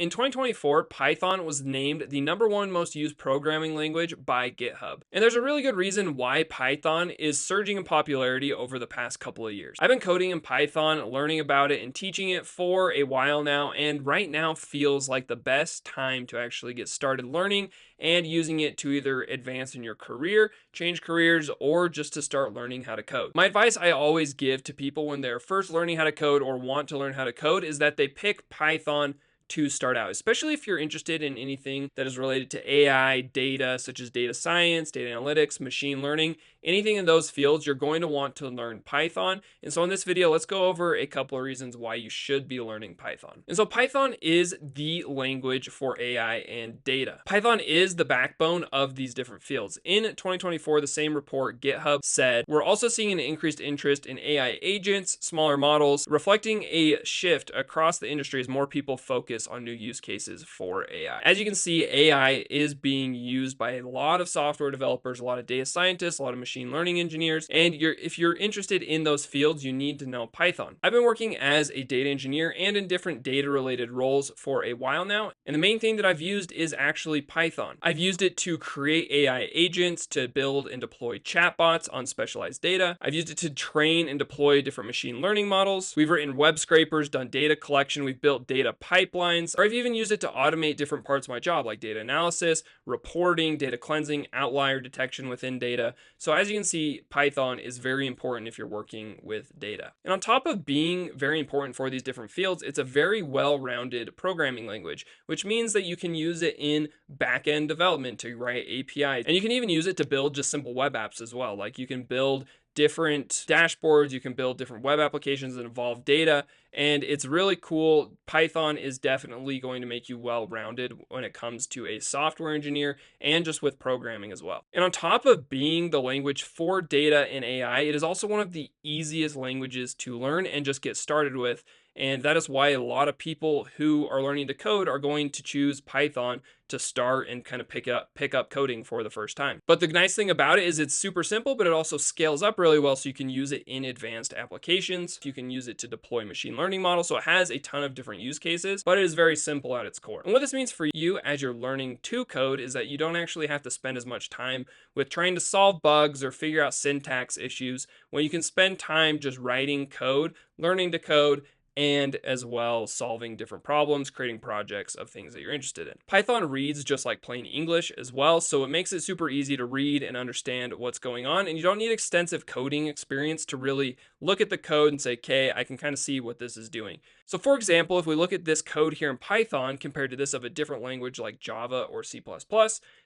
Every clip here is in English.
In 2024, Python was named the #1 most used programming language by GitHub. And there's a really good reason why Python is surging in popularity over the past couple of years. I've been coding in Python, learning about it, and teaching it for a while now, and right now feels like the best time to actually get started learning and using it to either advance in your career, change careers, or just to start learning how to code. My advice I always give to people when they're first learning how to code or want to learn how to code is that they pick Python to start out, especially if you're interested in anything that is related to AI, data, such as data science, data analytics, machine learning, anything in those fields, you're going to want to learn Python. And so in this video, let's go over a couple of reasons why you should be learning Python. And so Python is the language for AI and data. Python is the backbone of these different fields. In 2024, the same report GitHub said, we're also seeing an increased interest in AI agents, smaller models, reflecting a shift across the industry as more people focus on new use cases for AI. As you can see, AI is being used by a lot of software developers, a lot of data scientists, a lot of machine learning engineers, and if you're interested in those fields, you need to know Python. I've been working as a data engineer and in different data related roles for a while now, and the main thing that I've used is actually Python. I've used it to create AI agents, to build and deploy chatbots on specialized data. I've used it to train and deploy different machine learning models. We've written web scrapers, done data collection, we've built data pipelines, or I've even used it to automate different parts of my job like data analysis, reporting, data cleansing, outlier detection within data. So as you can see, Python is very important if you're working with data. And on top of being very important for these different fields, it's a very well-rounded programming language, which means that you can use it in back-end development to write APIs. And you can even use it to build just simple web apps as well. Like you can build different dashboards, you can build different web applications that involve data, and it's really cool. Python is definitely going to make you well-rounded when it comes to a software engineer and just with programming as well. And on top of being the language for data and AI, it is also one of the easiest languages to learn and just get started with. And that is why a lot of people who are learning to code are going to choose Python to start and kind of pick up coding for the first time. But the nice thing about it is it's super simple, but it also scales up really well. So you can use it in advanced applications. You can use it to deploy machine learning models. So it has a ton of different use cases, but it is very simple at its core. And what this means for you as you're learning to code is that you don't actually have to spend as much time with trying to solve bugs or figure out syntax issues when you can spend time just writing code, learning to code, and as well solving different problems, creating projects of things that you're interested in. Python reads just like plain English as well, so it makes it super easy to read and understand what's going on, and you don't need extensive coding experience to really look at the code and say, okay, I can kind of see what this is doing. So for example, if we look at this code here in Python compared to this of a different language like Java or C++,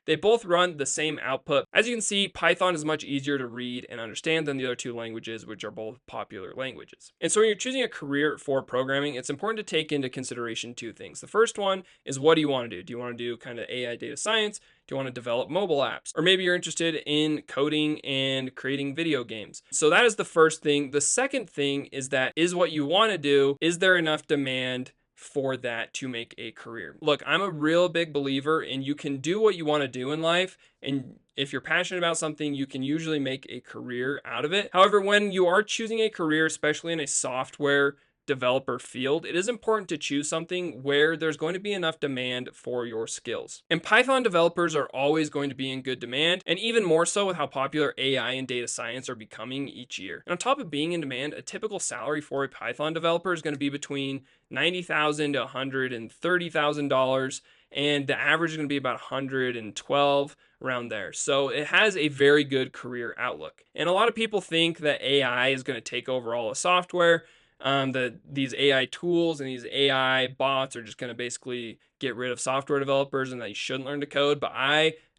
they both run the same output. As you can see, Python is much easier to read and understand than the other two languages, which are both popular languages. And so when you're choosing a career for programming, it's important to take into consideration two things. The first one is, what do you want to do? Do you want to do kind of AI data science? Do you want to develop mobile apps? Or maybe you're interested in coding and creating video games. So that is the first thing. The second thing is that is what you want to do, is there enough demand for that to make a career? Look, I'm a real big believer in you can do what you want to do in life, and if you're passionate about something, you can usually make a career out of it. However, when you are choosing a career, especially in a software developer field, it is important to choose something where there's going to be enough demand for your skills. And Python developers are always going to be in good demand, and even more so with how popular AI and data science are becoming each year. And on top of being in demand, a typical salary for a Python developer is going to be between $90,000 to $130,000, and the average is going to be about 112 around there. So it has a very good career outlook. And a lot of people think that AI is going to take over all of software. These AI tools and these AI bots are just going to basically get rid of software developers and that you shouldn't learn to code. But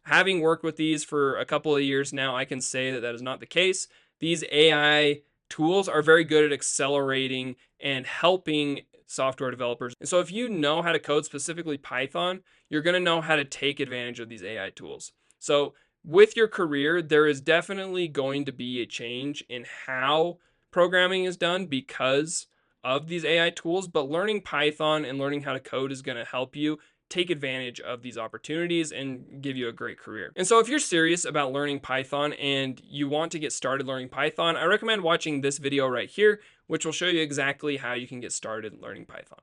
having worked with these for a couple of years now, I can say that that is not the case. These AI tools are very good at accelerating and helping software developers. And so if you know how to code, specifically Python, you're going to know how to take advantage of these AI tools. So with your career, there is definitely going to be a change in how programming is done because of these AI tools, but learning Python and learning how to code is going to help you take advantage of these opportunities and give you a great career. And so if you're serious about learning Python and you want to get started learning Python, I recommend watching this video right here, which will show you exactly how you can get started learning Python.